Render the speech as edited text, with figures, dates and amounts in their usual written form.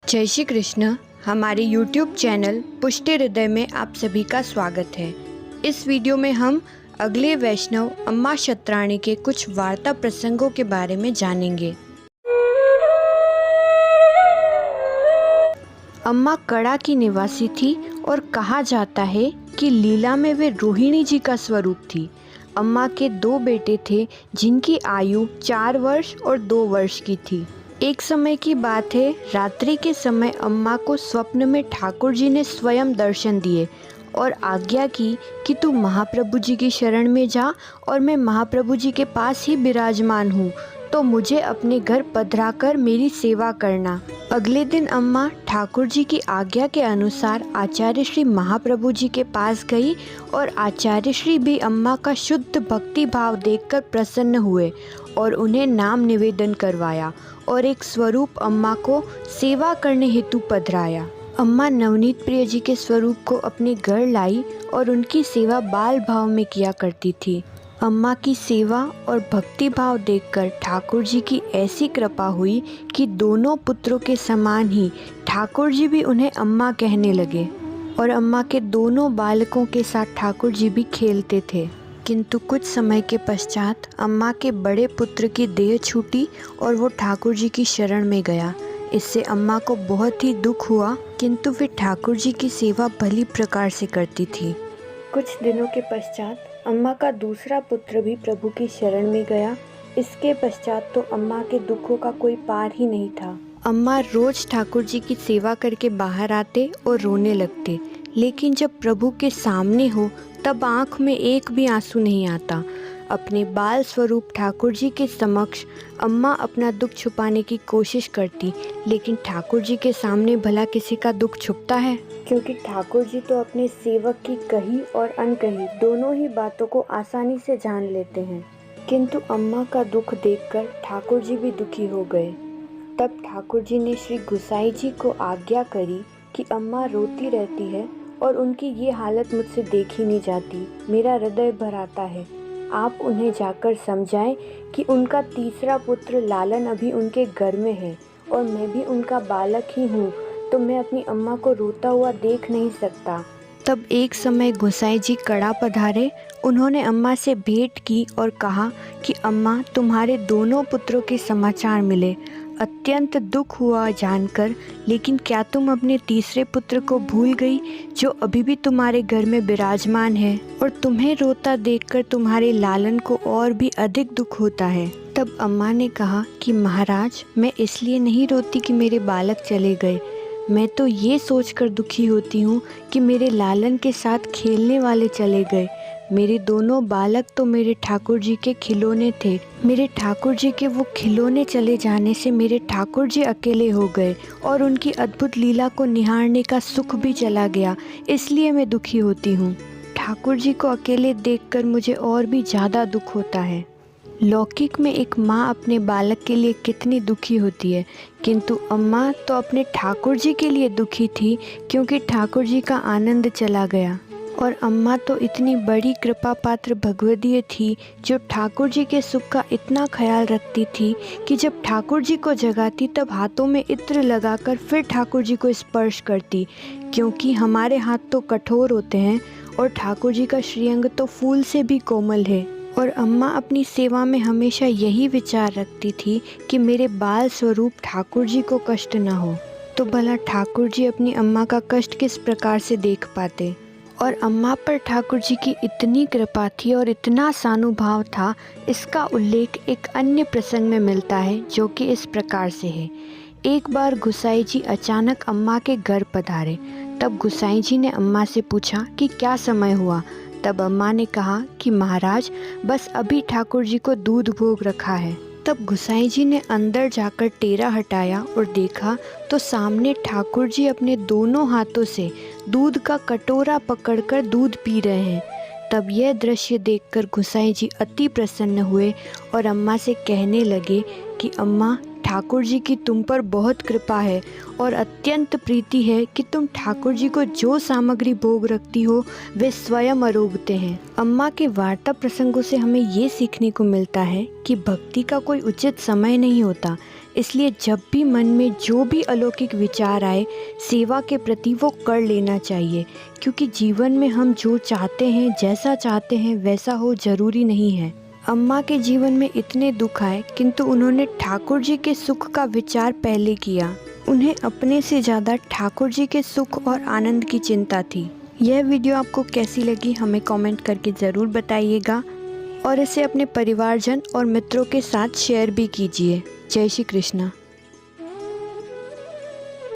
जय श्री कृष्ण। हमारे YouTube channel पुष्टि हृदय में आप सभी का स्वागत है। इस वीडियो में हम अगले वैष्णव अम्मा शत्राणी के कुछ वार्ता प्रसंगों के बारे में जानेंगे। अम्मा कड़ा की निवासी थी और कहा जाता है कि लीला में वे रोहिणी जी का स्वरूप थी। अम्मा के 2 बेटे थे जिनकी आयु 4 वर्ष और 2 वर्ष की थी। एक समय की बात है, रात्रि के समय अम्मा को स्वप्न में ठाकुर जी ने स्वयं दर्शन दिए और आज्ञा की कि तू महाप्रभु जी की शरण में जा और मैं महाप्रभु जी के पास ही विराजमान हूँ, तो मुझे अपने घर पधराकर मेरी सेवा करना। अगले दिन अम्मा ठाकुर जी की आज्ञा के अनुसार आचार्य श्री महाप्रभु जी के पास गई और आचार्य श्री भी अम्मा का शुद्ध भक्ति भाव देखकर प्रसन्न हुए और उन्हें नाम निवेदन करवाया और एक स्वरूप अम्मा को सेवा करने हेतु पधराया। अम्मा नवनीत प्रिय जी के स्वरूप को अपने घर लाई और उनकी सेवा बाल भाव में किया करती थी। अम्मा की सेवा और भक्ति भाव देखकर ठाकुर जी की ऐसी कृपा हुई कि दोनों पुत्रों के समान ही ठाकुर जी भी उन्हें अम्मा कहने लगे और अम्मा के दोनों बालकों के साथ ठाकुर जी भी खेलते थे। किंतु कुछ समय के पश्चात अम्मा के बड़े पुत्र की देह छूटी और वो ठाकुर जी की शरण में गया। इससे अम्मा को बहुत ही दुख हुआ, किंतु वे ठाकुर जी की सेवा भली प्रकार से करती थी। कुछ दिनों के पश्चात अम्मा का दूसरा पुत्र भी प्रभु की शरण में गया। इसके पश्चात तो अम्मा के दुखों का कोई पार ही नहीं था। अम्मा रोज ठाकुर जी की सेवा करके बाहर आते और रोने लगते, लेकिन जब प्रभु के सामने हो तब आँख में एक भी आंसू नहीं आता। अपने बाल स्वरूप ठाकुर जी के समक्ष अम्मा अपना दुख छुपाने की कोशिश करती, लेकिन ठाकुर जी के सामने भला किसी का दुख छुपता है? क्योंकि ठाकुर जी तो अपने सेवक की कही और अनकही दोनों ही बातों को आसानी से जान लेते हैं। किंतु अम्मा का दुख देखकर ठाकुर जी भी दुखी हो गए। तब ठाकुर जी ने श्री गुसाई जी को आज्ञा करी कि अम्मा रोती रहती है और उनकी ये हालत मुझसे देखी नहीं जाती, मेरा हृदय भर आता है। आप उन्हें जाकर समझाएं कि उनका तीसरा पुत्र लालन अभी उनके घर में है और मैं भी उनका बालक ही हूँ, तो मैं अपनी अम्मा को रोता हुआ देख नहीं सकता। तब एक समय गोसाई जी कड़ा पधारे। उन्होंने अम्मा से भेंट की और कहा कि अम्मा, तुम्हारे दोनों पुत्रों के समाचार मिले, अत्यंत दुख हुआ जानकर, लेकिन क्या तुम अपने तीसरे पुत्र को भूल गई जो अभी भी तुम्हारे घर में विराजमान है? और तुम्हें रोता देखकर तुम्हारे लालन को और भी अधिक दुख होता है। तब अम्मा ने कहा कि महाराज, मैं इसलिए नहीं रोती कि मेरे बालक चले गए, मैं तो ये सोचकर दुखी होती हूँ कि मेरे लालन के साथ खेलने वाले चले गए। मेरे दोनों बालक तो मेरे ठाकुर जी के खिलौने थे। मेरे ठाकुर जी के वो खिलौने चले जाने से मेरे ठाकुर जी अकेले हो गए और उनकी अद्भुत लीला को निहारने का सुख भी चला गया, इसलिए मैं दुखी होती हूँ। ठाकुर जी को अकेले देखकर मुझे और भी ज़्यादा दुख होता है। लौकिक में एक माँ अपने बालक के लिए कितनी दुखी होती है, किंतु अम्मा तो अपने ठाकुर जी के लिए दुखी थी क्योंकि ठाकुर जी का आनंद चला गया। और अम्मा तो इतनी बड़ी कृपा पात्र भगवदीय थी जो ठाकुर जी के सुख का इतना ख्याल रखती थी कि जब ठाकुर जी को जगाती तब हाथों में इत्र लगाकर फिर ठाकुर जी को स्पर्श करती, क्योंकि हमारे हाथ तो कठोर होते हैं और ठाकुर जी का श्रीअंग तो फूल से भी कोमल है। और अम्मा अपनी सेवा में हमेशा यही विचार रखती थी कि मेरे बाल स्वरूप ठाकुर जी को कष्ट न हो। तो भला ठाकुर जी अपनी अम्मा का कष्ट किस प्रकार से देख पाते? और अम्मा पर ठाकुर जी की इतनी कृपा थी और इतना सानुभाव था, इसका उल्लेख एक अन्य प्रसंग में मिलता है जो कि इस प्रकार से है। एक बार गुसाई जी अचानक अम्मा के घर पधारे। तब गुसाई जी ने अम्मा से पूछा कि क्या समय हुआ? तब अम्मा ने कहा कि महाराज, बस अभी ठाकुर जी को दूध भोग रखा है। तब गुसाई जी ने अंदर जाकर टेरा हटाया और देखा तो सामने ठाकुर जी अपने दोनों हाथों से दूध का कटोरा पकड़कर दूध पी रहे हैं। तब यह दृश्य देखकर गुसाई जी अति प्रसन्न हुए और अम्मा से कहने लगे कि अम्मा, ठाकुर जी की तुम पर बहुत कृपा है और अत्यंत प्रीति है कि तुम ठाकुर जी को जो सामग्री भोग रखती हो वे स्वयं आरोगते हैं। अम्मा के वार्ता प्रसंगों से हमें ये सीखने को मिलता है कि भक्ति का कोई उचित समय नहीं होता, इसलिए जब भी मन में जो भी अलौकिक विचार आए, सेवा के प्रति वो कर लेना चाहिए, क्योंकि जीवन में हम जो चाहते हैं, जैसा चाहते हैं वैसा हो ज़रूरी नहीं है। अम्मा के जीवन में इतने दुख आए, किंतु उन्होंने ठाकुर जी के सुख का विचार पहले किया। उन्हें अपने से ज़्यादा ठाकुर जी के सुख और आनंद की चिंता थी। यह वीडियो आपको कैसी लगी हमें कमेंट करके ज़रूर बताइएगा और इसे अपने परिवारजन और मित्रों के साथ शेयर भी कीजिए। जय श्री कृष्ण।